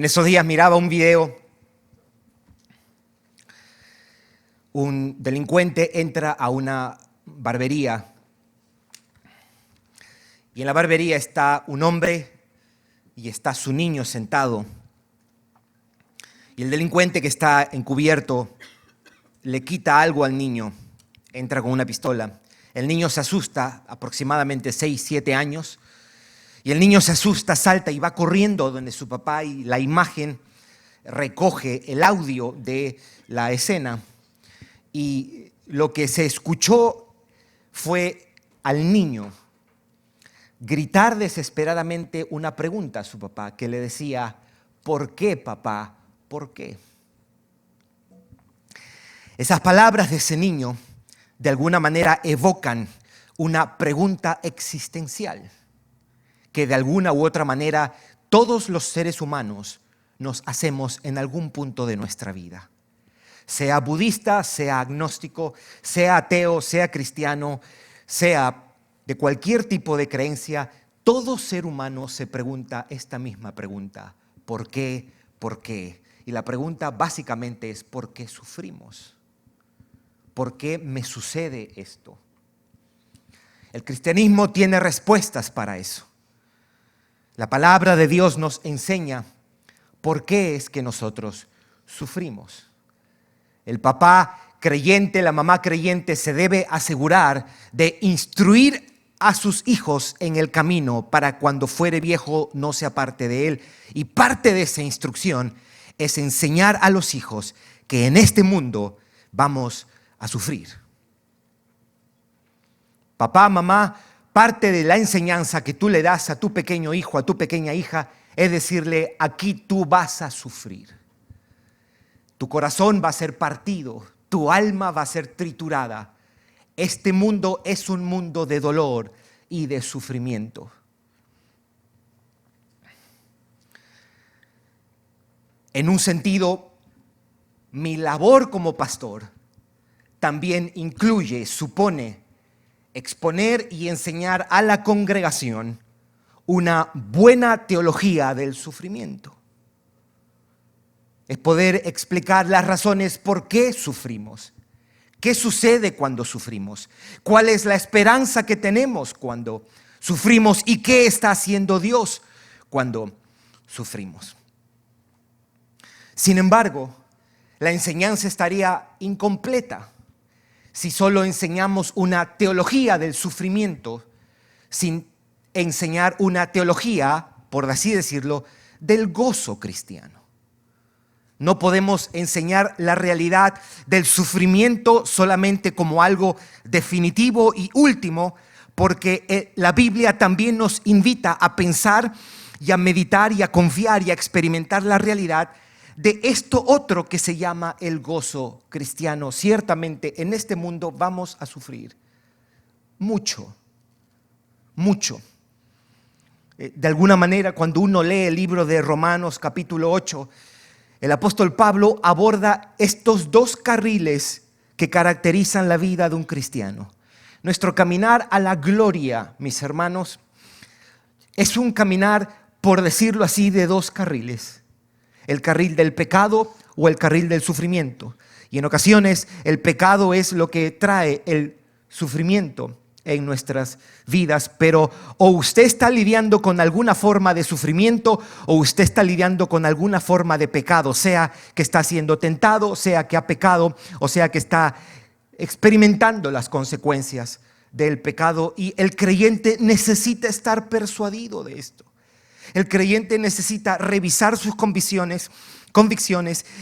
esos días miraba un video. Un delincuente entra a una barbería y en la barbería está un hombre y está su niño sentado. Y el delincuente, que está encubierto, le quita algo al niño, entra con una pistola. El niño se asusta, aproximadamente 6, 7 años, y el niño se asusta, salta y va corriendo donde su papá, y la imagen recoge el audio de la escena. Y lo que se escuchó fue al niño gritar desesperadamente una pregunta a su papá, que le decía: ¿por qué, papá? ¿Por qué? Esas palabras de ese niño de alguna manera evocan una pregunta existencial que de alguna u otra manera todos los seres humanos nos hacemos en algún punto de nuestra vida. Sea budista, sea agnóstico, sea ateo, sea cristiano, sea de cualquier tipo de creencia, todo ser humano se pregunta esta misma pregunta: ¿por qué? ¿Por qué? Y la pregunta básicamente es: ¿por qué sufrimos? ¿Por qué me sucede esto? El cristianismo tiene respuestas para eso. La palabra de Dios nos enseña por qué es que nosotros sufrimos. El papá creyente, la mamá creyente se debe asegurar de instruir a sus hijos en el camino para cuando fuere viejo no se aparte de él. Y parte de esa instrucción es enseñar a los hijos que en este mundo vamos a sufrir. Papá, mamá, parte de la enseñanza que tú le das a tu pequeño hijo, a tu pequeña hija, es decirle: aquí tú vas a sufrir. Tu corazón va a ser partido, tu alma va a ser triturada. Este mundo es un mundo de dolor y de sufrimiento. En un sentido, mi labor como pastor también incluye, supone, exponer y enseñar a la congregación una buena teología del sufrimiento. Es poder explicar las razones por qué sufrimos. ¿Qué sucede cuando sufrimos? ¿Cuál es la esperanza que tenemos cuando sufrimos? ¿Y qué está haciendo Dios cuando sufrimos? Sin embargo, la enseñanza estaría incompleta si solo enseñamos una teología del sufrimiento sin enseñar una teología, por así decirlo, del gozo cristiano. No podemos enseñar la realidad del sufrimiento solamente como algo definitivo y último, porque la Biblia también nos invita a pensar y a meditar y a confiar y a experimentar la realidad de esto otro que se llama el gozo cristiano. Ciertamente en este mundo vamos a sufrir mucho, mucho. De alguna manera, cuando uno lee el libro de Romanos capítulo 8, el apóstol Pablo aborda estos dos carriles que caracterizan la vida de un cristiano. Nuestro caminar a la gloria, mis hermanos, es un caminar, por decirlo así, de dos carriles. El carril del pecado o el carril del sufrimiento. Y en ocasiones el pecado es lo que trae el sufrimiento en nuestras vidas, pero o usted está lidiando con alguna forma de sufrimiento o usted está lidiando con alguna forma de pecado, sea que está siendo tentado, sea que ha pecado o sea que está experimentando las consecuencias del pecado, y el creyente necesita estar persuadido de esto. El creyente necesita revisar sus convicciones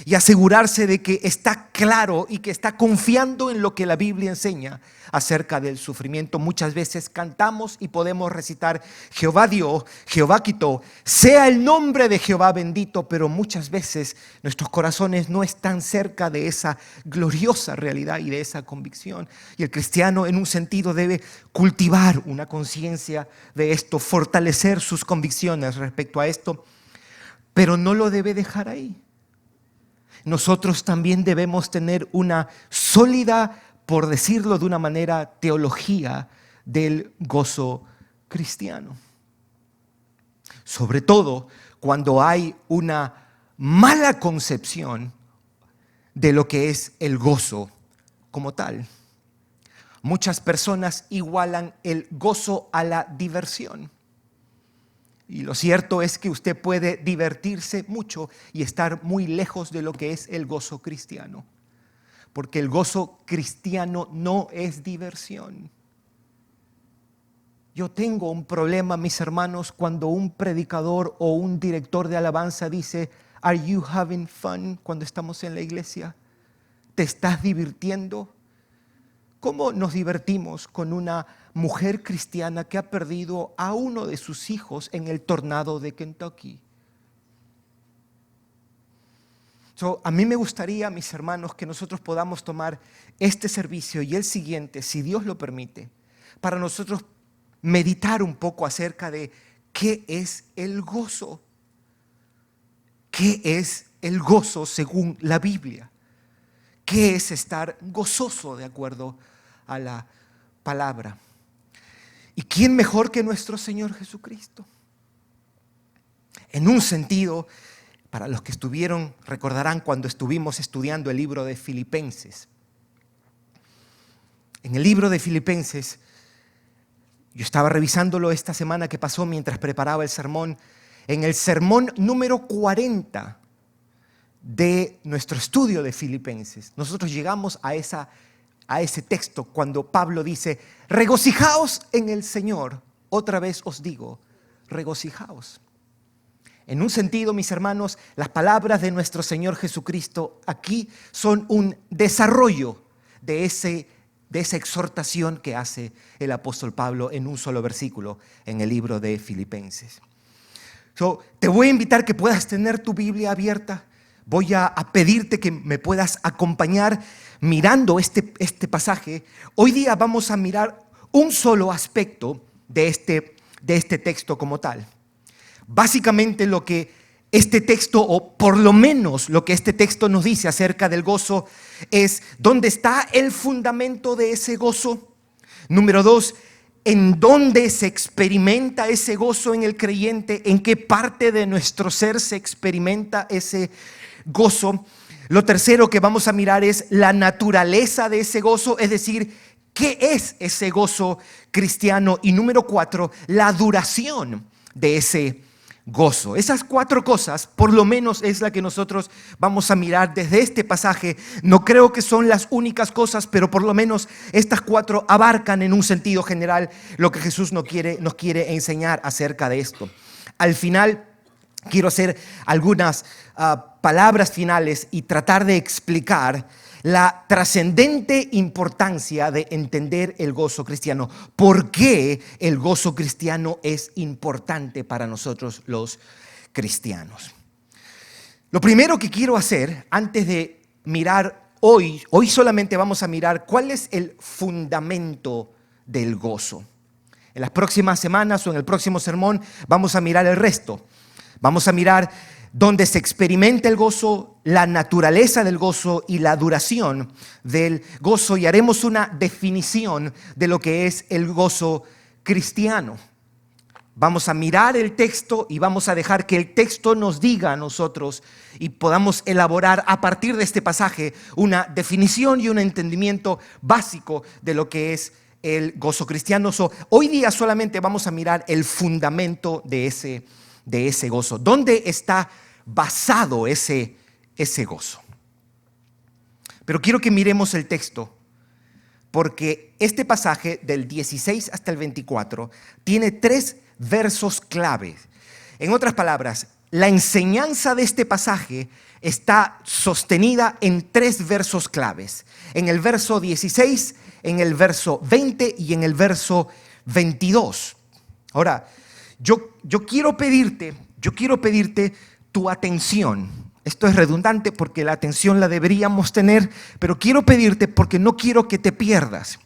y asegurarse de que está claro y que está confiando en lo que la Biblia enseña acerca del sufrimiento. Muchas veces cantamos y podemos recitar: Jehová dio, Jehová quitó, sea el nombre de Jehová bendito, pero muchas veces nuestros corazones no están cerca de esa gloriosa realidad y de esa convicción. Y el cristiano, en un sentido, debe cultivar una conciencia de esto, fortalecer sus convicciones respecto a esto, pero no lo debe dejar ahí. Nosotros también debemos tener una sólida, por decirlo de una manera, teología del gozo cristiano. Sobre todo cuando hay una mala concepción de lo que es el gozo como tal. Muchas personas igualan el gozo a la diversión. Y lo cierto es que usted puede divertirse mucho y estar muy lejos de lo que es el gozo cristiano. Porque el gozo cristiano no es diversión. Yo tengo un problema, mis hermanos, cuando un predicador o un director de alabanza dice, "Are you having fun?" cuando estamos en la iglesia. ¿Te estás divirtiendo? ¿Cómo nos divertimos con una mujer cristiana que ha perdido a uno de sus hijos en el tornado de Kentucky? A mí me gustaría, mis hermanos, que nosotros podamos tomar este servicio y el siguiente, si Dios lo permite, para nosotros meditar un poco acerca de qué es el gozo. ¿Qué es el gozo según la Biblia? ¿Qué es estar gozoso de acuerdo a la palabra? ¿Y quién mejor que nuestro Señor Jesucristo? En un sentido, para los que estuvieron, recordarán cuando estuvimos estudiando el libro de Filipenses. En el libro de Filipenses, yo estaba revisándolo esta semana que pasó mientras preparaba el sermón. En el sermón número 40 de nuestro estudio de Filipenses, nosotros llegamos a ese texto cuando Pablo dice, regocijaos en el Señor. Otra vez os digo, regocijaos. En un sentido, mis hermanos, las palabras de nuestro Señor Jesucristo aquí son un desarrollo de esa exhortación que hace el apóstol Pablo en un solo versículo en el libro de Filipenses. Te voy a invitar que puedas tener tu Biblia abierta. Voy a pedirte que me puedas acompañar mirando este pasaje. Hoy día vamos a mirar un solo aspecto de este texto como tal. Básicamente lo que este texto, o por lo menos lo que este texto nos dice acerca del gozo, es dónde está el fundamento de ese gozo. Número 2, en dónde se experimenta ese gozo en el creyente, en qué parte de nuestro ser se experimenta ese gozo. Lo tercero que vamos a mirar es la naturaleza de ese gozo, es decir, ¿qué es ese gozo cristiano? Y número 4, la duración de ese gozo. Esas 4 cosas, por lo menos, es la que nosotros vamos a mirar desde este pasaje. No creo que son las únicas cosas, pero por lo menos estas 4 abarcan en un sentido general lo que Jesús nos quiere enseñar acerca de esto. Al final, quiero hacer algunas palabras finales y tratar de explicar la trascendente importancia de entender el gozo cristiano. ¿Por qué el gozo cristiano es importante para nosotros los cristianos? Lo primero que quiero hacer antes de mirar hoy solamente vamos a mirar cuál es el fundamento del gozo. En las próximas semanas o en el próximo sermón vamos a mirar el resto. Vamos a mirar dónde se experimenta el gozo, la naturaleza del gozo y la duración del gozo, y haremos una definición de lo que es el gozo cristiano. Vamos a mirar el texto y vamos a dejar que el texto nos diga a nosotros y podamos elaborar a partir de este pasaje una definición y un entendimiento básico de lo que es el gozo cristiano. Hoy día solamente vamos a mirar el fundamento de ese gozo. ¿Dónde está basado ese gozo? Pero quiero que miremos el texto, porque este pasaje del 16 hasta el 24 tiene 3 versos claves. En otras palabras, la enseñanza de este pasaje está sostenida en 3 versos claves. En el verso 16, en el verso 20 y en el verso 22. Ahora, yo quiero pedirte tu atención. Esto es redundante porque la atención la deberíamos tener, pero quiero pedirte porque no quiero que te pierdas.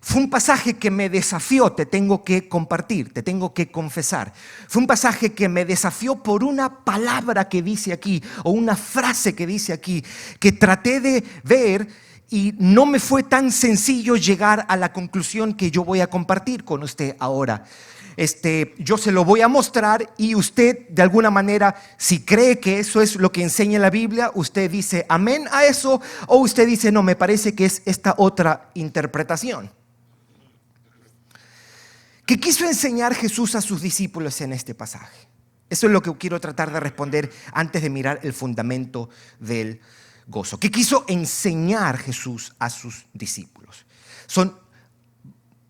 Fue un pasaje que me desafió, te tengo que compartir, te tengo que confesar. Fue un pasaje que me desafió por una palabra que dice aquí, o una frase que dice aquí, que traté de ver y no me fue tan sencillo llegar a la conclusión que yo voy a compartir con usted ahora. yo se lo voy a mostrar y usted de alguna manera, si cree que eso es lo que enseña la Biblia, usted dice amén a eso, o usted dice no, me parece que es esta otra interpretación. ¿Qué quiso enseñar Jesús a sus discípulos en este pasaje? Eso es lo que quiero tratar de responder antes de mirar el fundamento del gozo. ¿Qué quiso enseñar Jesús a sus discípulos?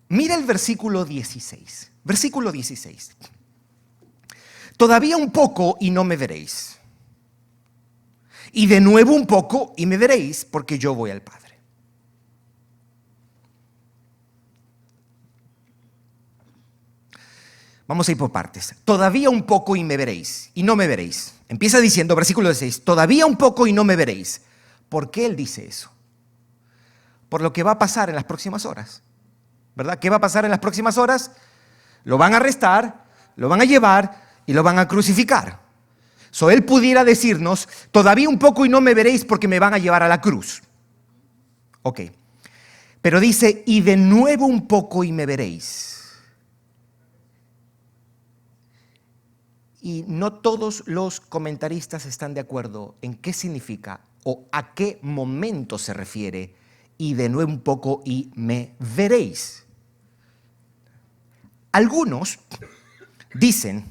Mira el versículo 16. Versículo 16. Todavía un poco y no me veréis. Y de nuevo un poco y me veréis, porque yo voy al Padre. Vamos a ir por partes. Todavía un poco y me veréis, y no me veréis. Empieza diciendo, versículo 16, todavía un poco y no me veréis. ¿Por qué él dice eso? Por lo que va a pasar en las próximas horas, ¿verdad? ¿Qué va a pasar en las próximas horas? Lo van a arrestar, lo van a llevar y lo van a crucificar. Él pudiera decirnos, todavía un poco y no me veréis porque me van a llevar a la cruz. Ok. Pero dice, y de nuevo un poco y me veréis. Y no todos los comentaristas están de acuerdo en qué significa o a qué momento se refiere y de nuevo un poco y me veréis. Algunos dicen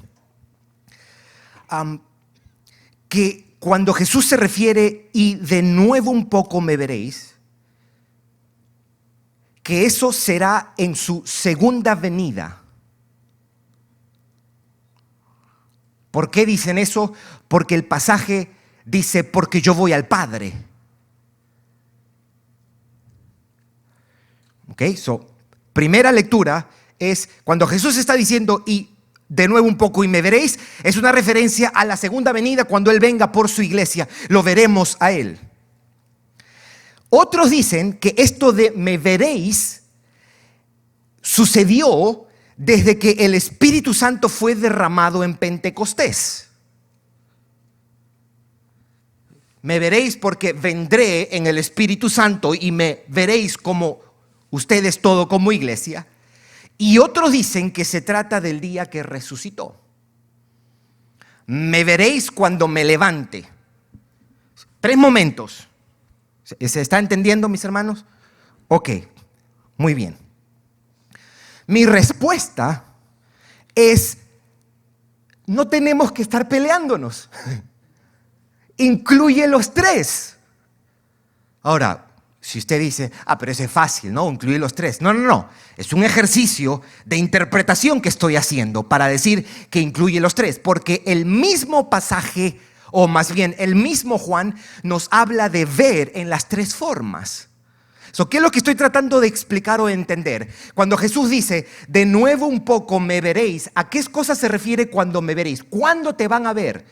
que cuando Jesús se refiere y de nuevo un poco me veréis, que eso será en su segunda venida. ¿Por qué dicen eso? Porque el pasaje dice, porque yo voy al Padre. Ok, primera lectura es cuando Jesús está diciendo y de nuevo un poco y me veréis, es una referencia a la segunda venida cuando Él venga por su iglesia. Lo veremos a Él. Otros dicen que esto de me veréis sucedió desde que el Espíritu Santo fue derramado en Pentecostés. Me veréis porque vendré en el Espíritu Santo y me veréis como ustedes todo como iglesia. Y otros dicen que se trata del día que resucitó. Me veréis cuando me levante. 3 momentos. ¿Se está entendiendo, mis hermanos? Ok, muy bien. Mi respuesta es, no tenemos que estar peleándonos. Incluye los 3. Ahora, si usted dice, pero eso es fácil, ¿no? Incluye los 3. No. Es un ejercicio de interpretación que estoy haciendo para decir que incluye los 3. Porque el mismo pasaje, o más bien el mismo Juan, nos habla de ver en las 3 formas. ¿Qué es lo que estoy tratando de explicar o entender? Cuando Jesús dice, de nuevo un poco me veréis, ¿a qué cosa se refiere cuando me veréis? ¿Cuándo te van a ver?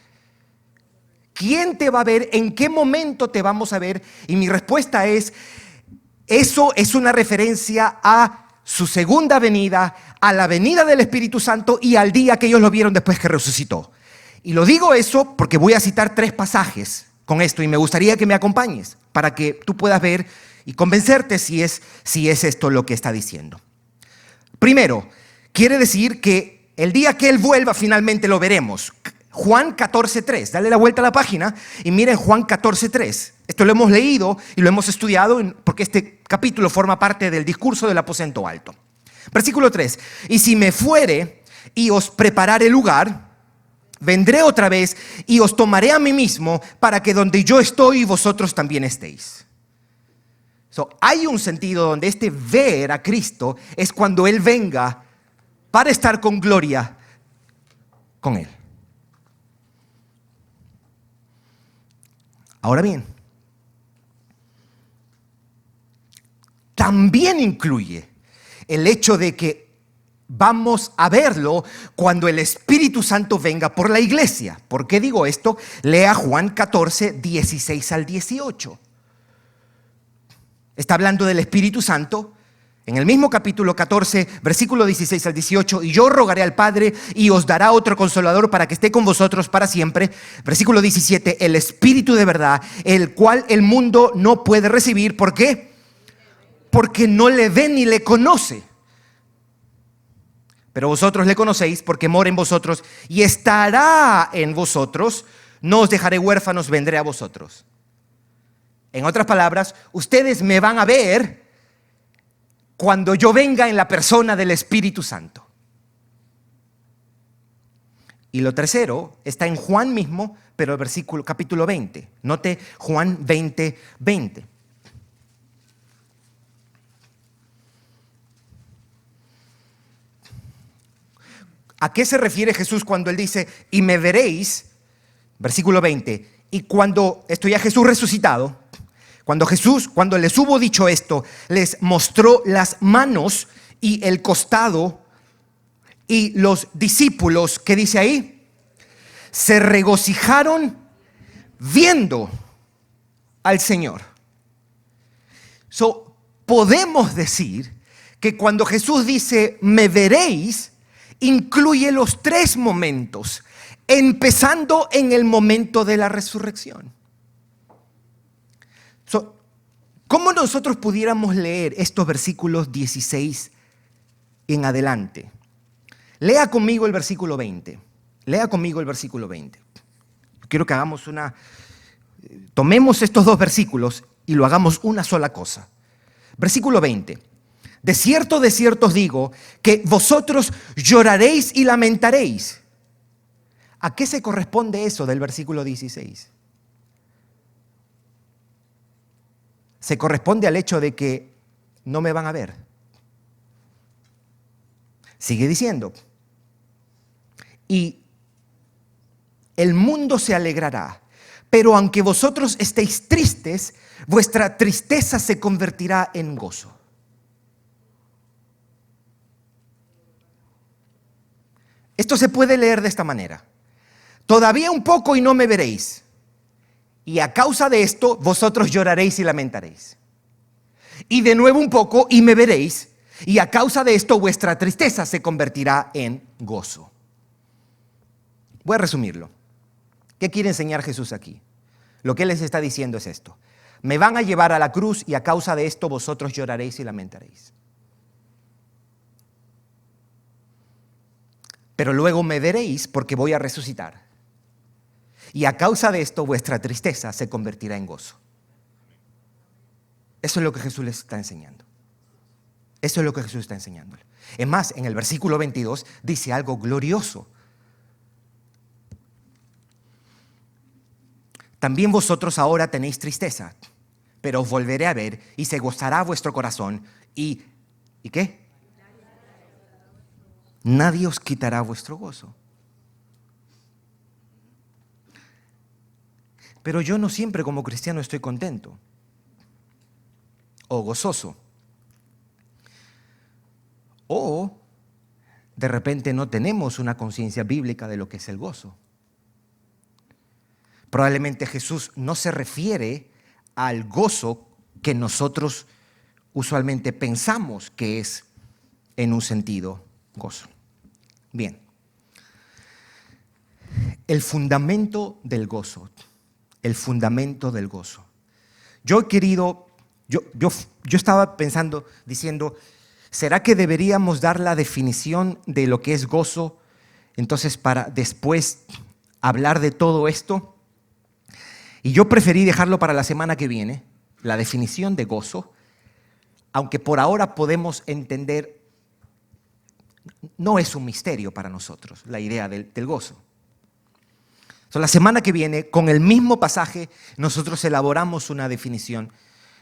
¿Quién te va a ver? ¿En qué momento te vamos a ver? Y mi respuesta es, eso es una referencia a su segunda venida, a la venida del Espíritu Santo y al día que ellos lo vieron después que resucitó. Y lo digo eso porque voy a citar 3 pasajes con esto y me gustaría que me acompañes para que tú puedas ver y convencerte si es esto lo que está diciendo. Primero, quiere decir que el día que Él vuelva finalmente lo veremos. Juan 14:3, dale la vuelta a la página y miren Juan 14:3. Esto lo hemos leído y lo hemos estudiado porque este capítulo forma parte del discurso del aposento alto. Versículo 3, y si me fuere y os preparare lugar, vendré otra vez y os tomaré a mí mismo para que donde yo estoy vosotros también estéis. Hay un sentido donde este ver a Cristo es cuando Él venga para estar con gloria con Él. Ahora bien, también incluye el hecho de que vamos a verlo cuando el Espíritu Santo venga por la iglesia. ¿Por qué digo esto? Lea Juan 14, 16 al 18. Está hablando del Espíritu Santo en el mismo capítulo 14, versículo 16 al 18. Y yo rogaré al Padre y os dará otro consolador para que esté con vosotros para siempre. Versículo 17, el Espíritu de verdad, el cual el mundo no puede recibir. ¿Por qué? Porque no le ve ni le conoce. pero vosotros le conocéis porque mora en vosotros y estará en vosotros. No os dejaré huérfanos, vendré a vosotros. En otras palabras, ustedes me van a ver cuando yo venga en la persona del Espíritu Santo. Y lo tercero está en Juan mismo, pero el versículo capítulo 20. Note Juan 20, 20. ¿A qué se refiere Jesús cuando él dice, y me veréis? Versículo 20. Y cuando, esto ya Jesús resucitado, cuando les hubo dicho esto, les mostró las manos y el costado, y los discípulos, ¿qué dice ahí? Se regocijaron viendo al Señor. Podemos decir que cuando Jesús dice, me veréis, incluye los tres momentos, empezando en el momento de la resurrección. ¿Cómo nosotros pudiéramos leer estos versículos 16 en adelante? Lea conmigo el versículo 20. Lea conmigo el versículo 20. Quiero que tomemos estos dos versículos y lo hagamos una sola cosa. Versículo 20. De cierto os digo que vosotros lloraréis y lamentaréis. ¿A qué se corresponde eso del versículo 16? Se corresponde al hecho de que no me van a ver. Sigue diciendo, y el mundo se alegrará, pero aunque vosotros estéis tristes, vuestra tristeza se convertirá en gozo. Esto se puede leer de esta manera. Todavía un poco y no me veréis. Y a causa de esto, vosotros lloraréis y lamentaréis. Y de nuevo un poco y me veréis. Y a causa de esto, vuestra tristeza se convertirá en gozo. Voy a resumirlo. ¿Qué quiere enseñar Jesús aquí? Lo que Él les está diciendo es esto. Me van a llevar a la cruz y a causa de esto, vosotros lloraréis y lamentaréis. Pero luego me veréis porque voy a resucitar. Y a causa de esto, vuestra tristeza se convertirá en gozo. Eso es lo que Jesús les está enseñando. Eso es lo que Jesús está enseñándole. Es más, en el versículo 22 dice algo glorioso. También vosotros ahora tenéis tristeza, pero os volveré a ver y se gozará vuestro corazón. ¿Y qué? Nadie os quitará vuestro gozo. Pero yo no siempre como cristiano estoy contento o gozoso. O de repente no tenemos una conciencia bíblica de lo que es el gozo. Probablemente Jesús no se refiere al gozo que nosotros usualmente pensamos que es en un sentido gozo. Bien. El fundamento del gozo. El fundamento del gozo. Yo estaba pensando, diciendo, ¿será que deberíamos dar la definición de lo que es gozo? Entonces, para después hablar de todo esto. Y yo preferí dejarlo para la semana que viene, la definición de gozo, aunque por ahora podemos entender, no es un misterio para nosotros la idea del gozo. La semana que viene, con el mismo pasaje, nosotros elaboramos una definición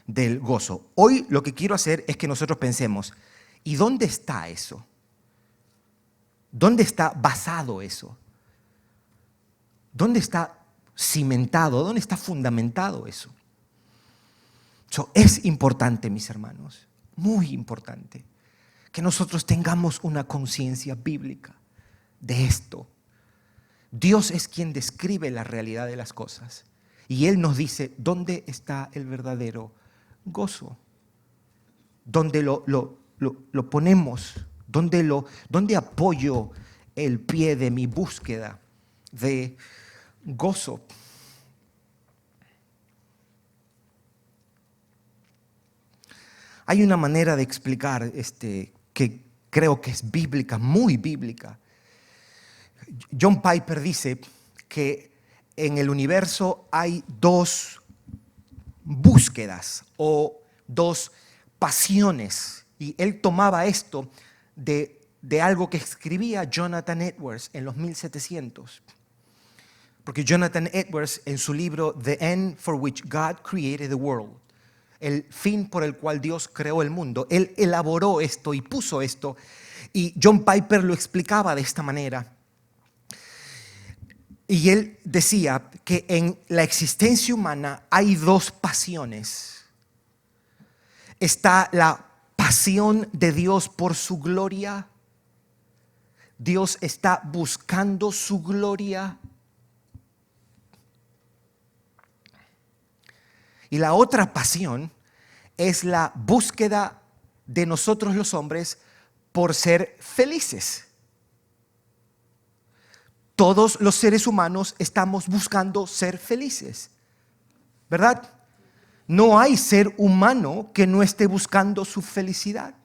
del gozo. Hoy lo que quiero hacer es que nosotros pensemos, ¿y dónde está eso? ¿Dónde está basado eso? ¿Dónde está cimentado? ¿Dónde está fundamentado eso? Es importante, mis hermanos, muy importante, que nosotros tengamos una conciencia bíblica de esto. Dios es quien describe la realidad de las cosas y Él nos dice dónde está el verdadero gozo, dónde lo ponemos, dónde apoyo el pie de mi búsqueda de gozo. Hay una manera de explicar que creo que es bíblica, muy bíblica. John Piper dice que en el universo hay dos búsquedas o dos pasiones. Y él tomaba esto de algo que escribía Jonathan Edwards en los 1700. Porque Jonathan Edwards, en su libro The End for Which God Created the World, el fin por el cual Dios creó el mundo, él elaboró esto y puso esto. Y John Piper lo explicaba de esta manera. Y él decía que en la existencia humana hay dos pasiones. Está la pasión de Dios por su gloria. Dios está buscando su gloria. Y la otra pasión es la búsqueda de nosotros los hombres por ser felices. Todos los seres humanos estamos buscando ser felices, ¿verdad? No hay ser humano que no esté buscando su felicidad.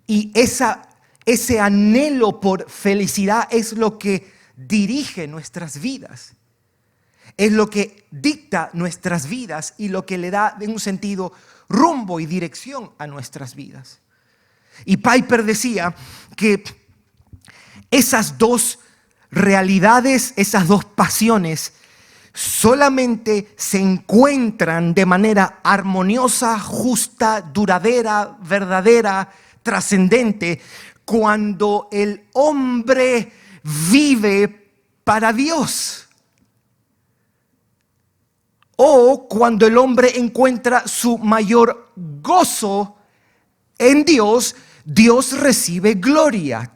Y ese anhelo por felicidad es lo que dirige nuestras vidas. Es lo que dicta nuestras vidas y lo que le da en un sentido rumbo y dirección a nuestras vidas. Y Piper decía que esas dos realidades, esas dos pasiones, solamente se encuentran de manera armoniosa, justa, duradera, verdadera, trascendente, cuando el hombre vive para Dios. O cuando el hombre encuentra su mayor gozo en Dios, Dios recibe gloria.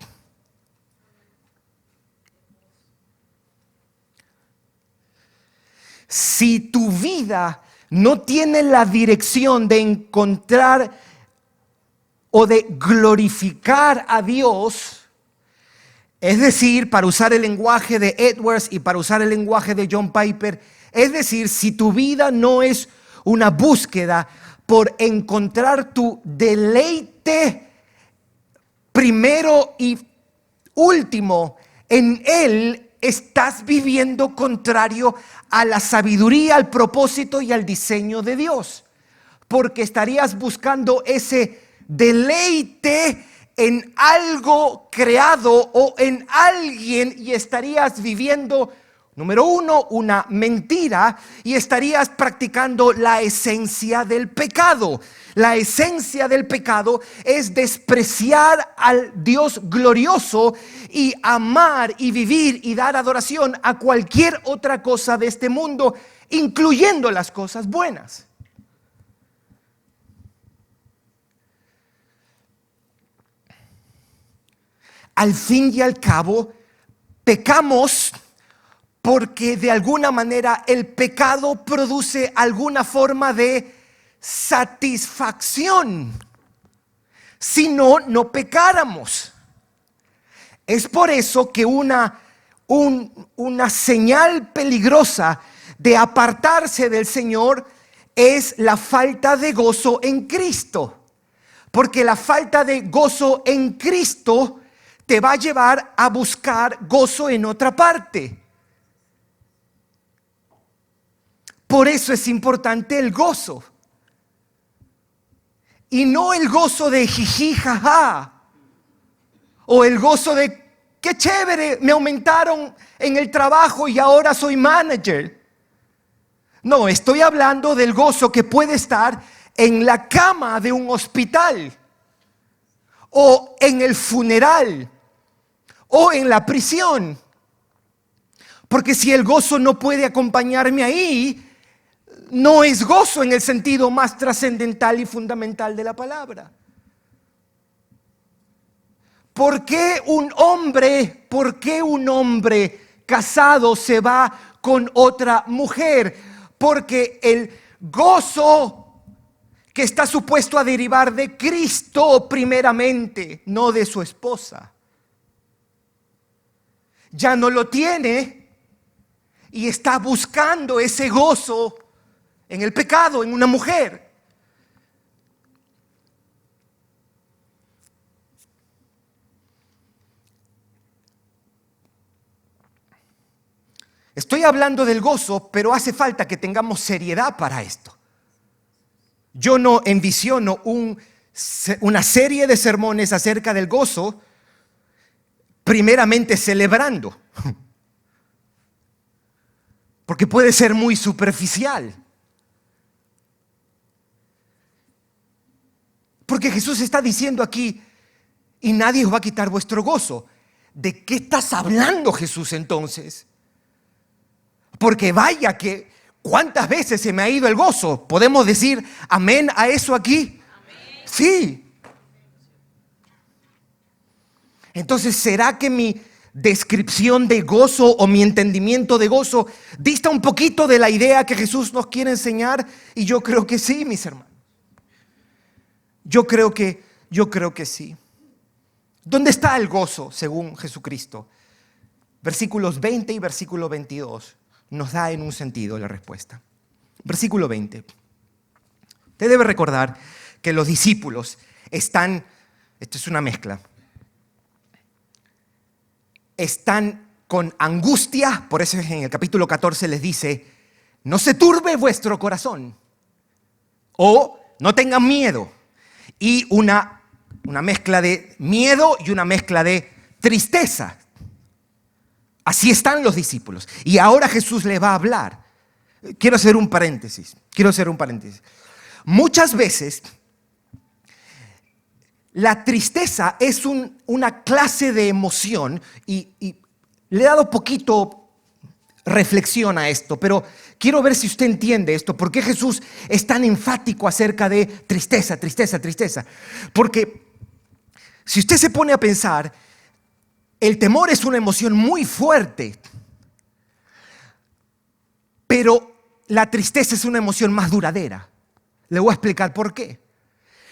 Si tu vida no tiene la dirección de encontrar o de glorificar a Dios, es decir, para usar el lenguaje de Edwards y para usar el lenguaje de John Piper, es decir, si tu vida no es una búsqueda por encontrar tu deleite primero y último en Él, estás viviendo contrario a la sabiduría, al propósito y al diseño de Dios. Porque estarías buscando ese deleite en algo creado o en alguien y estarías viviendo, número uno, una mentira y estarías practicando la esencia del pecado. La esencia del pecado es despreciar al Dios glorioso y amar y vivir y dar adoración a cualquier otra cosa de este mundo, incluyendo las cosas buenas. Al fin y al cabo, pecamos porque de alguna manera el pecado produce alguna forma de satisfacción. Si no, no pecáramos. Es por eso que una señal peligrosa de apartarse del Señor es la falta de gozo en Cristo. Porque la falta de gozo en Cristo te va a llevar a buscar gozo en otra parte. Por eso es importante el gozo. Y no el gozo de jiji, jaja. O el gozo de qué chévere, me aumentaron en el trabajo y ahora soy manager. No, estoy hablando del gozo que puede estar en la cama de un hospital, o en el funeral, o en la prisión. Porque si el gozo no puede acompañarme ahí, no es gozo en el sentido más trascendental y fundamental de la palabra. ¿Por qué un hombre casado se va con otra mujer? Porque el gozo que está supuesto a derivar de Cristo primeramente, no de su esposa, ya no lo tiene y está buscando ese gozo en el pecado, en una mujer. Estoy hablando del gozo, pero hace falta que tengamos seriedad para esto. Yo no envisiono una serie de sermones acerca del gozo, primeramente celebrando, porque puede ser muy superficial. Porque Jesús está diciendo aquí, y nadie os va a quitar vuestro gozo. ¿De qué estás hablando, Jesús, entonces? Porque vaya que, ¿cuántas veces se me ha ido el gozo? ¿Podemos decir amén a eso aquí? Amén. Sí. Entonces, ¿será que mi descripción de gozo o mi entendimiento de gozo dista un poquito de la idea que Jesús nos quiere enseñar? Y yo creo que sí, mis hermanos. Yo creo que sí. ¿Dónde está el gozo según Jesucristo? Versículos 20 y versículo 22 nos da en un sentido la respuesta. Versículo 20. Usted debe recordar que los discípulos están, esto es una mezcla, están con angustia, por eso en el capítulo 14 les dice, no se turbe vuestro corazón, o no tengan miedo. Y una mezcla de miedo y una mezcla de tristeza. Así están los discípulos. Y ahora Jesús les va a hablar. Quiero hacer un paréntesis. Muchas veces la tristeza es una clase de emoción y le he dado poquito reflexión a esto, pero quiero ver si usted entiende esto. ¿Por qué Jesús es tan enfático acerca de tristeza? Porque si usted se pone a pensar, el temor es una emoción muy fuerte, pero la tristeza es una emoción más duradera. Le voy a explicar por qué.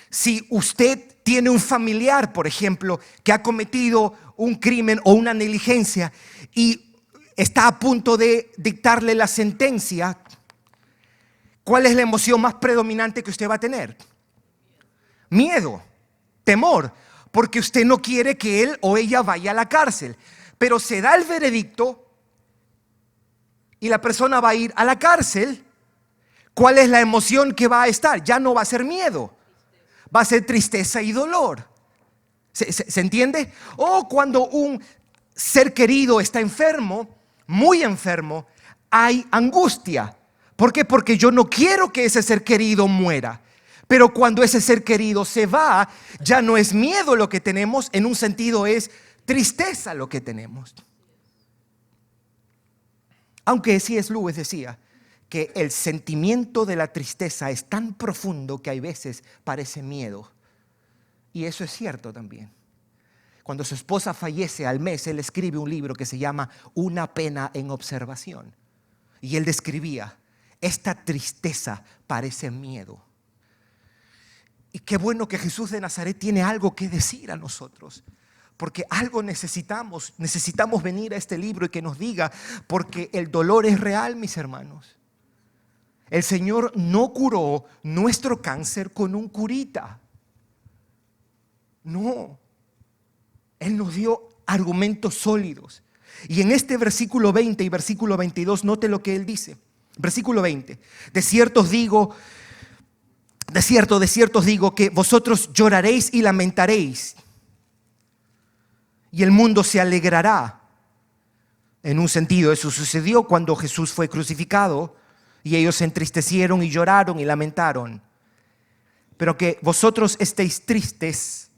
Si usted tiene un familiar, por ejemplo, que ha cometido un crimen o una negligencia y está a punto de dictarle la sentencia, ¿cuál es la emoción más predominante que usted va a tener? Miedo, temor, porque usted no quiere que él o ella vaya a la cárcel. Pero se da el veredicto y la persona va a ir a la cárcel. ¿Cuál es la emoción que va a estar? Ya no va a ser miedo, va a ser tristeza y dolor. ¿Se entiende? O cuando un ser querido está enfermo, muy enfermo, hay angustia. ¿Por qué? Porque yo no quiero que ese ser querido muera. Pero cuando ese ser querido se va, ya no es miedo lo que tenemos, en un sentido es tristeza lo que tenemos. Aunque C.S. Lewis decía que el sentimiento de la tristeza es tan profundo que hay veces parece miedo. Y eso es cierto también. Cuando su esposa fallece al mes, él escribe un libro que se llama Una pena en observación. Y él describía, esta tristeza parece miedo. Y qué bueno que Jesús de Nazaret tiene algo que decir a nosotros. Porque algo necesitamos venir a este libro y que nos diga, porque el dolor es real, mis hermanos. El Señor no curó nuestro cáncer con un curita. No. Él nos dio argumentos sólidos. Y en este versículo 20 y versículo 22, note lo que Él dice. Versículo 20. De cierto os digo que vosotros lloraréis y lamentaréis. Y el mundo se alegrará. En un sentido, eso sucedió cuando Jesús fue crucificado. Y ellos se entristecieron y lloraron y lamentaron. Pero que vosotros estéis tristes,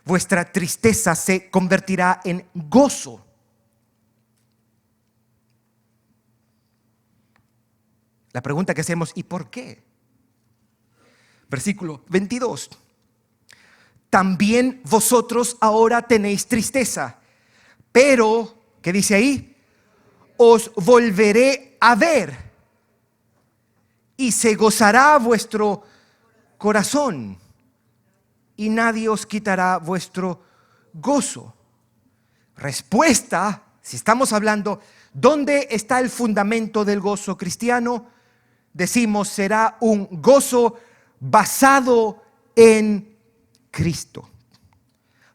vuestra tristeza se convertirá en gozo. La pregunta que hacemos, ¿y por qué? Versículo 22. También vosotros ahora tenéis tristeza, pero, ¿qué dice ahí? Os volveré a ver y se gozará vuestro corazón y nadie os quitará vuestro gozo. Respuesta, si estamos hablando, ¿dónde está el fundamento del gozo cristiano? Decimos, será un gozo basado en Cristo.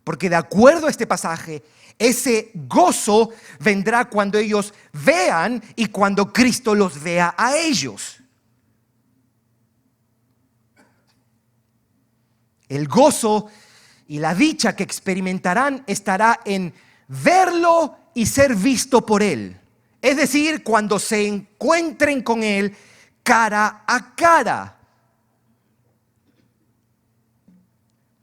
Porque de acuerdo a este pasaje, ese gozo vendrá cuando ellos vean y cuando Cristo los vea a ellos. El gozo y la dicha que experimentarán estará en verlo y ser visto por Él. Es decir, cuando se encuentren con Él cara a cara.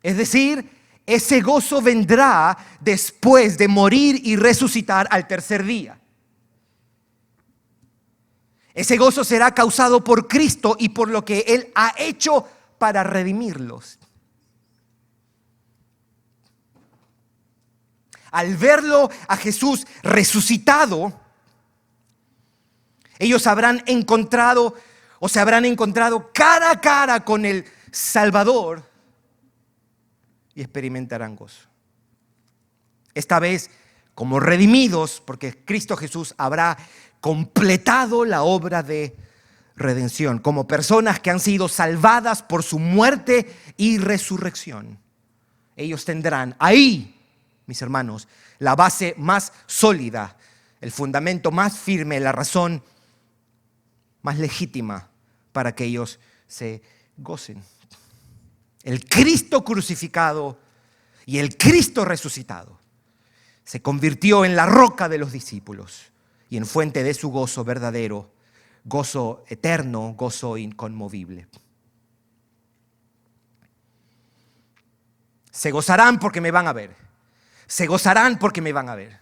Es decir, ese gozo vendrá después de morir y resucitar al tercer día. Ese gozo será causado por Cristo y por lo que Él ha hecho para redimirlos. Al verlo a Jesús resucitado, ellos habrán encontrado o se habrán encontrado cara a cara con el Salvador y experimentarán gozo. Esta vez como redimidos, porque Cristo Jesús habrá completado la obra de redención, como personas que han sido salvadas por su muerte y resurrección. Ellos tendrán ahí, mis hermanos, la base más sólida, el fundamento más firme, la razón más legítima para que ellos se gocen. El Cristo crucificado y el Cristo resucitado se convirtió en la roca de los discípulos y en fuente de su gozo verdadero, gozo eterno, gozo inconmovible. Se gozarán porque me van a ver. Se gozarán porque me van a ver.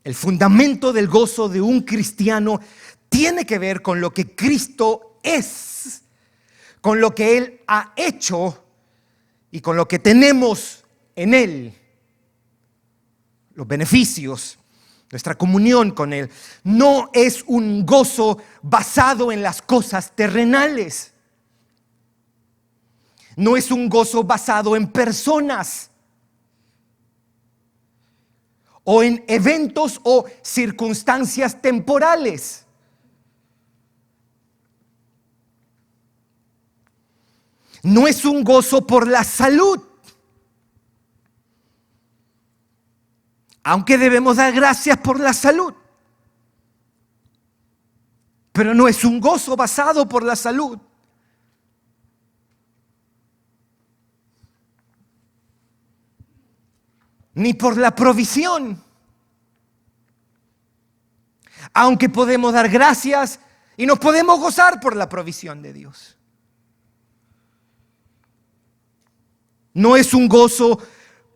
El fundamento del gozo de un cristiano tiene que ver con lo que Cristo es, con lo que Él ha hecho y con lo que tenemos en Él. Los beneficios, nuestra comunión con Él. No es un gozo basado en las cosas terrenales. No es un gozo basado en personas o en eventos o circunstancias temporales. No es un gozo por la salud. Aunque debemos dar gracias por la salud. Pero no es un gozo basado por la salud. Ni por la provisión. Aunque podemos dar gracias y nos podemos gozar por la provisión de Dios. No es un gozo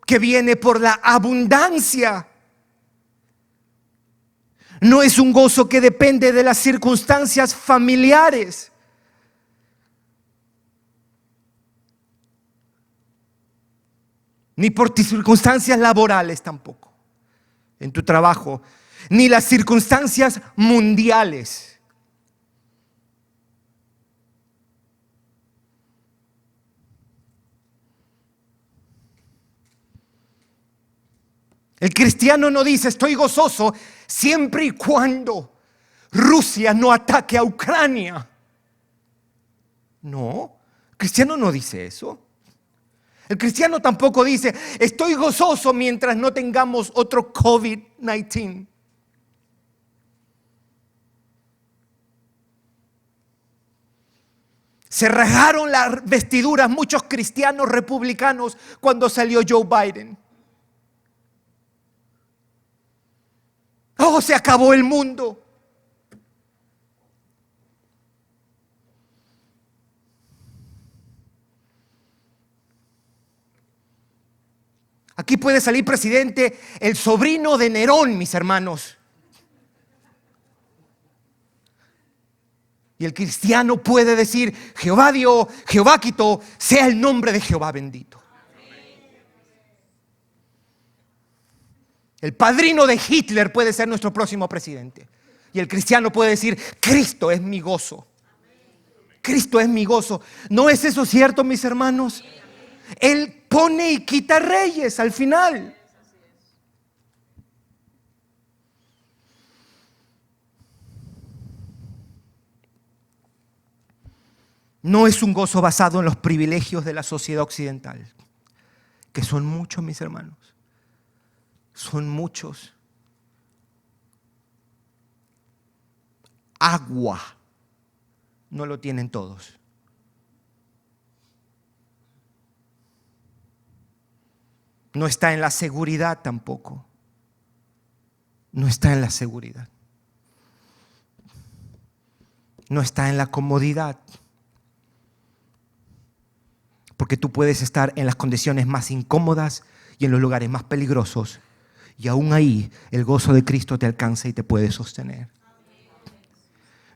que viene por la abundancia. No es un gozo que depende de las circunstancias familiares. Ni por tus circunstancias laborales tampoco, en tu trabajo, ni las circunstancias mundiales. El cristiano no dice estoy gozoso siempre y cuando Rusia no ataque a Ucrania. No, el cristiano no dice eso. El cristiano tampoco dice estoy gozoso mientras no tengamos otro COVID-19. Se rasgaron las vestiduras muchos cristianos republicanos cuando salió Joe Biden. Oh, se acabó el mundo. Aquí puede salir presidente el sobrino de Nerón, mis hermanos. Y el cristiano puede decir, Jehová dio, Jehová quitó, sea el nombre de Jehová bendito. El padrino de Hitler puede ser nuestro próximo presidente. Y el cristiano puede decir, Cristo es mi gozo. Cristo es mi gozo. ¿No es eso cierto, mis hermanos? Él pone y quita reyes al final. No es un gozo basado en los privilegios de la sociedad occidental, que son muchos, mis hermanos. Son muchos. Agua no lo tienen todos. No está en la seguridad tampoco. No está en la seguridad. No está en la comodidad. Porque tú puedes estar en las condiciones más incómodas y en los lugares más peligrosos. Y aún ahí el gozo de Cristo te alcanza y te puede sostener.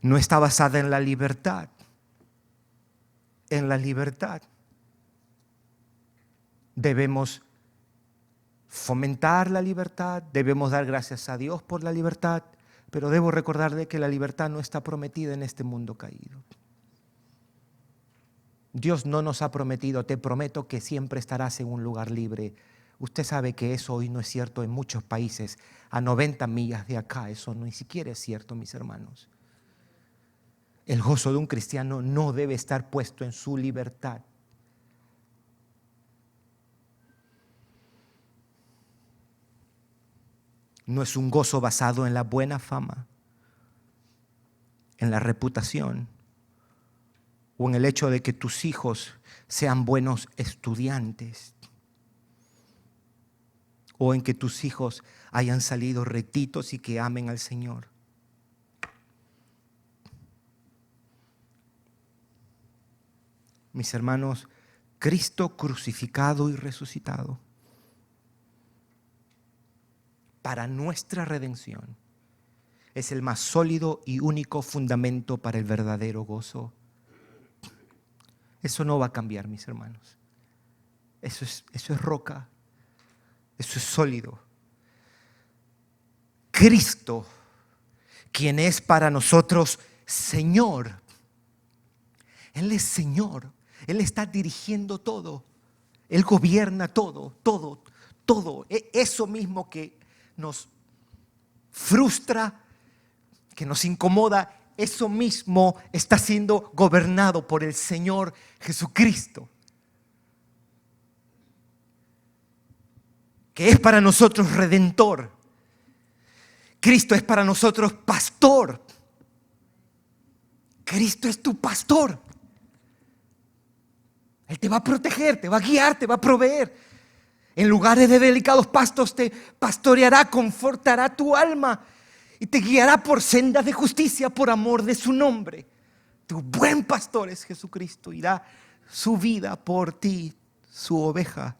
No está basada en la libertad. En la libertad. Debemos fomentar la libertad, debemos dar gracias a Dios por la libertad, pero debo recordarle que la libertad no está prometida en este mundo caído. Dios no nos ha prometido, te prometo que siempre estarás en un lugar libre. Usted sabe que eso hoy no es cierto en muchos países, a 90 millas de acá, eso ni siquiera es cierto, mis hermanos. El gozo de un cristiano no debe estar puesto en su libertad. No es un gozo basado en la buena fama, en la reputación o en el hecho de que tus hijos sean buenos estudiantes o en que tus hijos hayan salido rectitos y que amen al Señor. Mis hermanos, Cristo crucificado y resucitado para nuestra redención es el más sólido y único fundamento para el verdadero gozo. Eso no va a cambiar, mis hermanos. Eso es roca. Eso es sólido. Cristo, quien es para nosotros Señor. Él es Señor. Él está dirigiendo todo. Él gobierna todo. Eso mismo que nos frustra, que nos incomoda, eso mismo está siendo gobernado por el Señor Jesucristo, que es para nosotros redentor. Cristo es para nosotros pastor. Cristo es tu pastor. Él te va a proteger, te va a guiar, te va a proveer. En lugares de delicados pastos te pastoreará, confortará tu alma y te guiará por sendas de justicia por amor de su nombre. Tu buen pastor es Jesucristo y da su vida por ti, su oveja.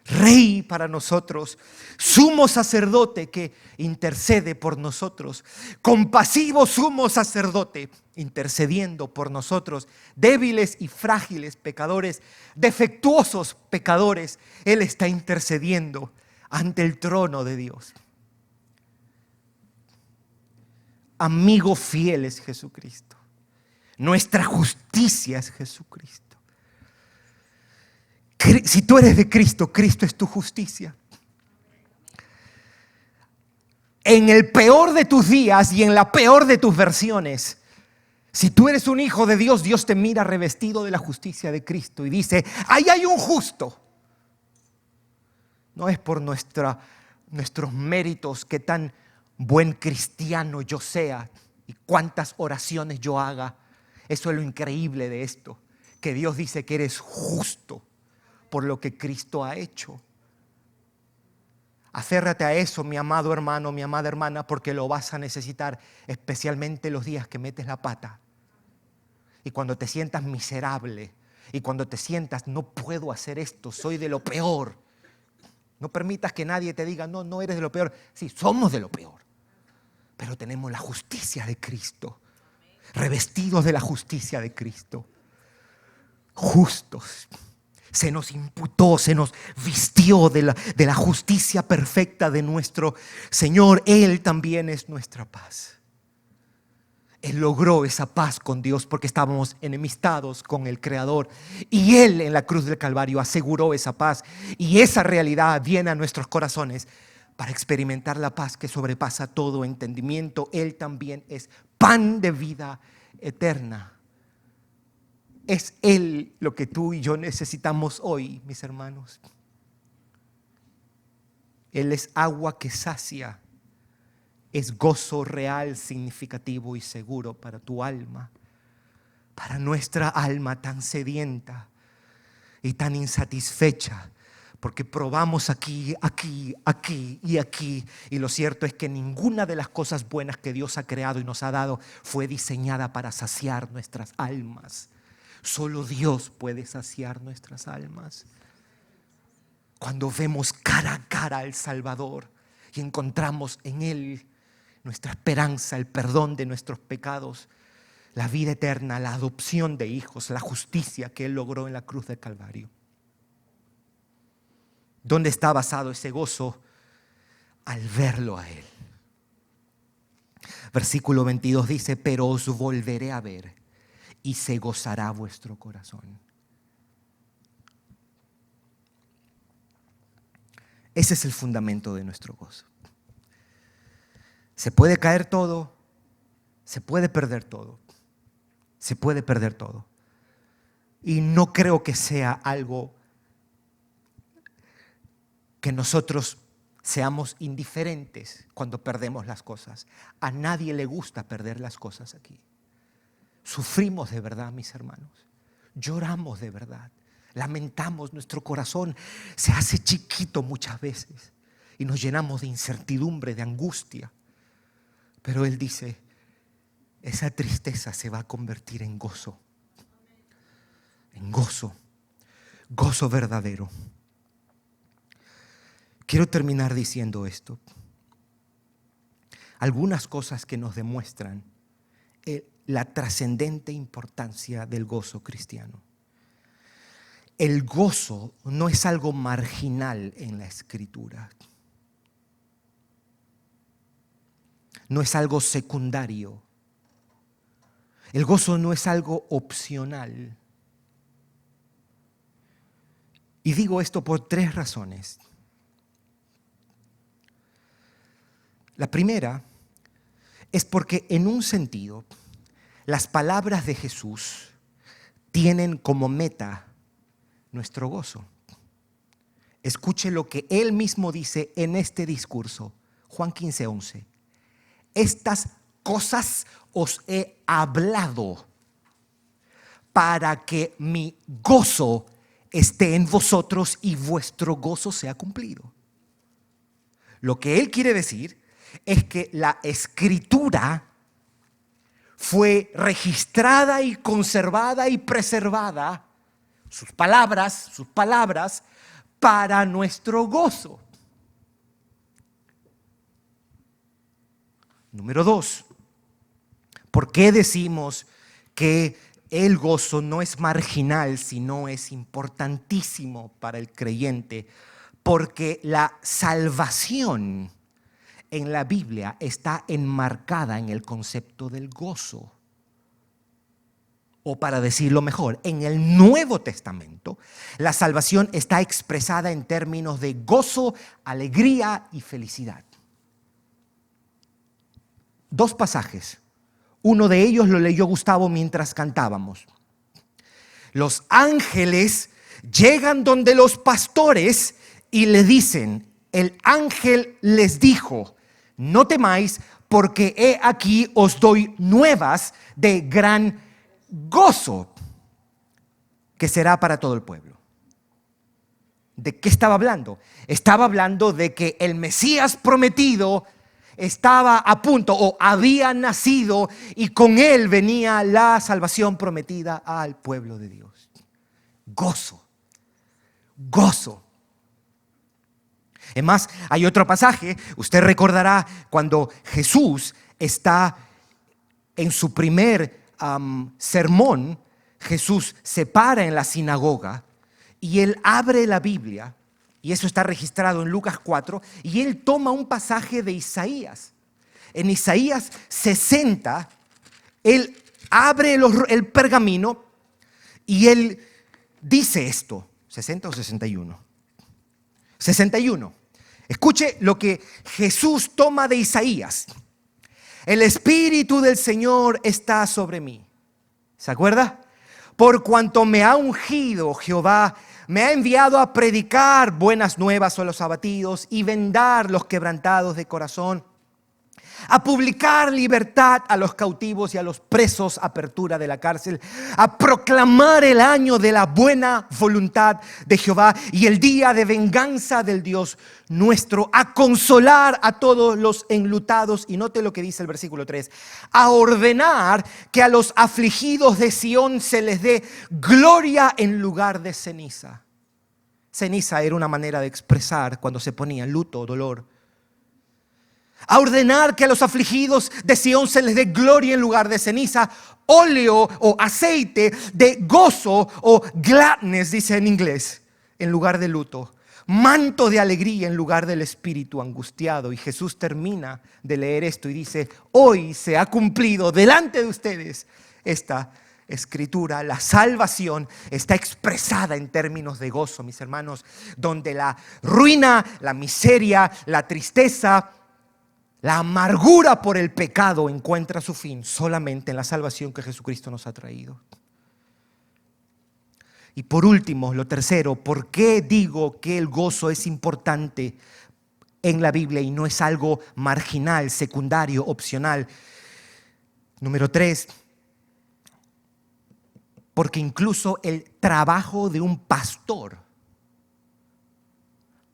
Rey para nosotros, sumo sacerdote que intercede por nosotros, compasivo sumo sacerdote intercediendo por nosotros, débiles y frágiles pecadores, defectuosos pecadores, Él está intercediendo ante el trono de Dios. Amigo fiel es Jesucristo, nuestra justicia es Jesucristo. Si tú eres de Cristo, Cristo es tu justicia. En el peor de tus días y en la peor de tus versiones, si tú eres un hijo de Dios, Dios te mira revestido de la justicia de Cristo y dice: ahí hay un justo. No es por nuestros méritos que tan buen cristiano yo sea y cuántas oraciones yo haga. Eso es lo increíble de esto, que Dios dice que eres justo por lo que Cristo ha hecho. Aférrate a eso, mi amado hermano, mi amada hermana, porque lo vas a necesitar, especialmente los días que metes la pata. Y cuando te sientas miserable, y cuando te sientas: no puedo hacer esto, soy de lo peor. No permitas que nadie te diga: no eres de lo peor. Sí, somos de lo peor, pero tenemos la justicia de Cristo, revestidos de la justicia de Cristo, justos. Se nos imputó, se nos vistió de la justicia perfecta de nuestro Señor. Él también es nuestra paz. Él logró esa paz con Dios porque estábamos enemistados con el Creador. Y Él en la cruz del Calvario aseguró esa paz. Y esa realidad viene a nuestros corazones para experimentar la paz que sobrepasa todo entendimiento. Él también es pan de vida eterna. Es Él lo que tú y yo necesitamos hoy, mis hermanos. Él es agua que sacia, es gozo real, significativo y seguro para tu alma, para nuestra alma tan sedienta y tan insatisfecha, porque probamos aquí y aquí, y lo cierto es que ninguna de las cosas buenas que Dios ha creado y nos ha dado fue diseñada para saciar nuestras almas. Solo Dios puede saciar nuestras almas. Cuando vemos cara a cara al Salvador y encontramos en Él nuestra esperanza, el perdón de nuestros pecados, la vida eterna, la adopción de hijos, la justicia que Él logró en la cruz del Calvario. ¿Dónde está basado ese gozo? Al verlo a Él. Versículo 22 dice: pero os volveré a ver y se gozará vuestro corazón. Ese es el fundamento de nuestro gozo. Se puede caer todo, se puede perder todo, se puede perder todo. Y no creo que sea algo que nosotros seamos indiferentes cuando perdemos las cosas. A nadie le gusta perder las cosas aquí. Sufrimos de verdad, mis hermanos. Lloramos de verdad. Lamentamos, nuestro corazón se hace chiquito muchas veces y nos llenamos de incertidumbre, de angustia. Pero Él dice, esa tristeza se va a convertir en gozo. En gozo. Gozo verdadero. Quiero terminar diciendo esto. Algunas cosas que nos demuestran la trascendente importancia del gozo cristiano. El gozo no es algo marginal en la Escritura. No es algo secundario. El gozo no es algo opcional. Y digo esto por 3 razones. La primera es porque en un sentido las palabras de Jesús tienen como meta nuestro gozo. Escuche lo que Él mismo dice en este discurso, Juan 15:11. Estas cosas os he hablado para que mi gozo esté en vosotros y vuestro gozo sea cumplido. Lo que Él quiere decir es que la Escritura fue registrada y conservada y preservada, sus palabras, para nuestro gozo. Número 2, ¿por qué decimos que el gozo no es marginal, sino es importantísimo para el creyente? Porque la salvación en la Biblia está enmarcada en el concepto del gozo. O para decirlo mejor, en el Nuevo Testamento, la salvación está expresada en términos de gozo, alegría y felicidad. 2 pasajes. Uno de ellos lo leyó Gustavo mientras cantábamos. Los ángeles llegan donde los pastores y le dicen, el ángel les dijo, no temáis, porque he aquí os doy nuevas de gran gozo, que será para todo el pueblo. ¿De qué estaba hablando? Estaba hablando de que el Mesías prometido estaba a punto o había nacido y con él venía la salvación prometida al pueblo de Dios. Gozo, gozo. Es más, hay otro pasaje, usted recordará cuando Jesús está en su primer sermón, Jesús se para en la sinagoga y él abre la Biblia, y eso está registrado en Lucas 4, y él toma un pasaje de Isaías. En Isaías 60, él abre el pergamino y él dice esto, 60 o 61. 61. Escuche lo que Jesús toma de Isaías. El Espíritu del Señor está sobre mí. ¿Se acuerda? Por cuanto me ha ungido Jehová, me ha enviado a predicar buenas nuevas a los abatidos y vendar los quebrantados de corazón, a publicar libertad a los cautivos y a los presos, apertura de la cárcel, a proclamar el año de la buena voluntad de Jehová y el día de venganza del Dios nuestro, a consolar a todos los enlutados. Y note lo que dice el versículo 3, a ordenar que a los afligidos de Sión se les dé gloria en lugar de ceniza. Ceniza era una manera de expresar cuando se ponía luto o dolor. A ordenar que a los afligidos de Sión se les dé gloria en lugar de ceniza, óleo o aceite de gozo o gladness, dice en inglés, en lugar de luto, manto de alegría en lugar del espíritu angustiado. Y Jesús termina de leer esto y dice, hoy se ha cumplido delante de ustedes esta escritura. La salvación está expresada en términos de gozo, mis hermanos, donde la ruina, la miseria, la tristeza, la amargura por el pecado encuentra su fin solamente en la salvación que Jesucristo nos ha traído. Y por último, lo tercero, ¿por qué digo que el gozo es importante en la Biblia y no es algo marginal, secundario, opcional? Número 3, porque incluso el trabajo de un pastor,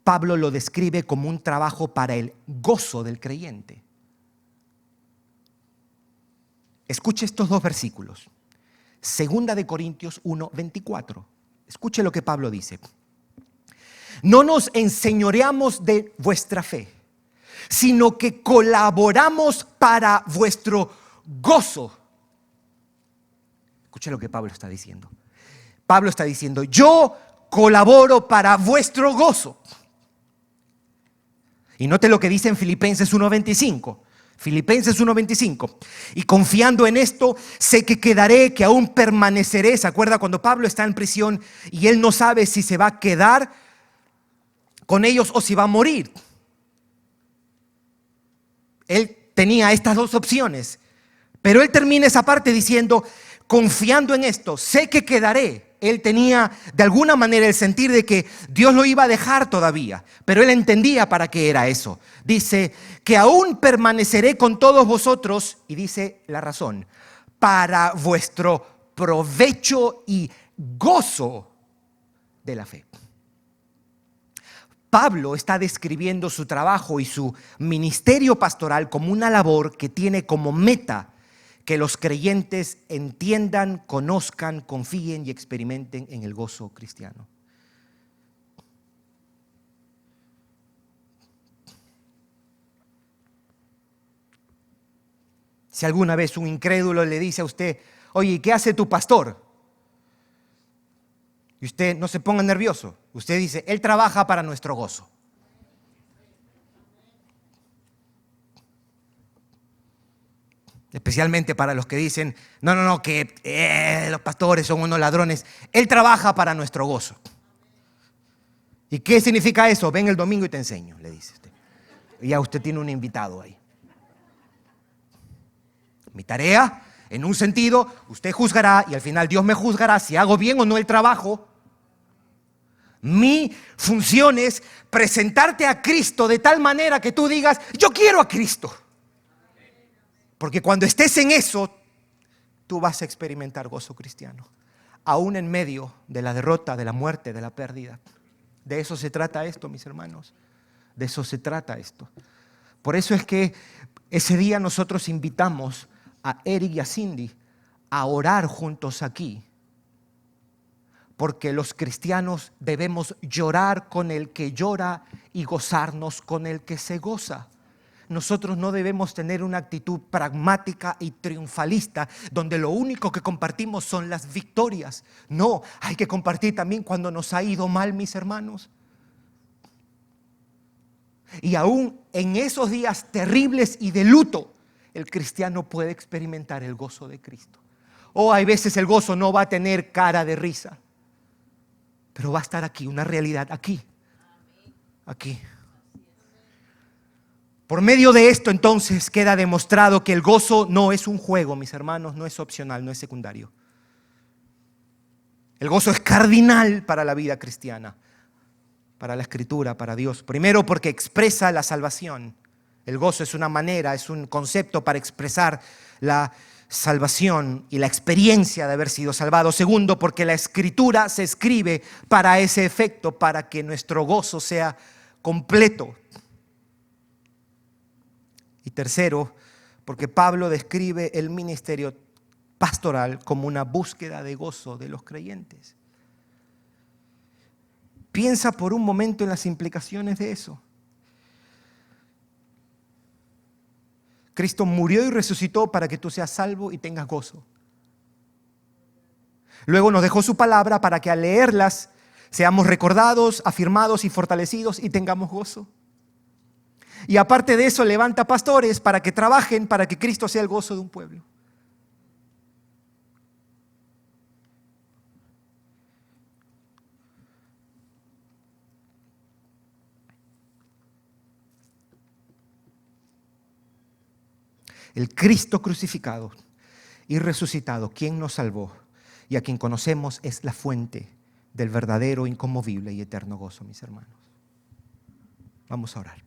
Pablo lo describe como un trabajo para el gozo del creyente. Escuche estos dos versículos. Segunda de Corintios 1:24. Escuche lo que Pablo dice. No nos enseñoreamos de vuestra fe, sino que colaboramos para vuestro gozo. Escuche lo que Pablo está diciendo. Pablo está diciendo, yo colaboro para vuestro gozo. Y note lo que dice en Filipenses 1:25. Filipenses 1:25. Y confiando en esto, sé que quedaré, que aún permaneceré. ¿Se acuerda cuando Pablo está en prisión y él no sabe si se va a quedar con ellos o si va a morir? Él tenía estas dos opciones, pero él termina esa parte diciendo, confiando en esto, sé que quedaré. Él tenía de alguna manera el sentir de que Dios lo iba a dejar todavía, pero él entendía para qué era eso. Dice que aún permaneceré con todos vosotros, y dice la razón, para vuestro provecho y gozo de la fe. Pablo está describiendo su trabajo y su ministerio pastoral como una labor que tiene como meta que los creyentes entiendan, conozcan, confíen y experimenten en el gozo cristiano. Si alguna vez un incrédulo le dice a usted, oye, ¿qué hace tu pastor? Y usted no se ponga nervioso. Usted dice, él trabaja para nuestro gozo. Especialmente para los que dicen, no, que los pastores son unos ladrones. Él trabaja para nuestro gozo. ¿Y qué significa eso? Ven el domingo y te enseño, le dice usted. Y ya usted tiene un invitado ahí. Mi tarea, en un sentido, usted juzgará y al final Dios me juzgará si hago bien o no el trabajo. Mi función es presentarte a Cristo de tal manera que tú digas, yo quiero a Cristo. Porque cuando estés en eso, tú vas a experimentar gozo cristiano. Aún en medio de la derrota, de la muerte, de la pérdida. De eso se trata esto, mis hermanos. De eso se trata esto. Por eso es que ese día nosotros invitamos a Eric y a Cindy a orar juntos aquí. Porque los cristianos debemos llorar con el que llora y gozarnos con el que se goza. Nosotros no debemos tener una actitud pragmática y triunfalista donde lo único que compartimos son las victorias. No, hay que compartir también cuando nos ha ido mal, mis hermanos. Y aún en esos días terribles y de luto, el cristiano puede experimentar el gozo de Cristo. Hay veces el gozo no va a tener cara de risa, pero va a estar aquí, una realidad aquí. Por medio de esto entonces queda demostrado que el gozo no es un juego, mis hermanos, no es opcional, no es secundario. El gozo es cardinal para la vida cristiana, para la Escritura, para Dios. Primero, porque expresa la salvación. El gozo es una manera, es un concepto para expresar la salvación y la experiencia de haber sido salvado. Segundo, porque la Escritura se escribe para ese efecto, para que nuestro gozo sea completo. Y tercero, porque Pablo describe el ministerio pastoral como una búsqueda de gozo de los creyentes. Piensa por un momento en las implicaciones de eso. Cristo murió y resucitó para que tú seas salvo y tengas gozo. Luego nos dejó su palabra para que al leerlas seamos recordados, afirmados y fortalecidos y tengamos gozo. Y aparte de eso, levanta pastores para que trabajen para que Cristo sea el gozo de un pueblo. El Cristo crucificado y resucitado, quien nos salvó y a quien conocemos, es la fuente del verdadero, inconmovible y eterno gozo, mis hermanos. Vamos a orar.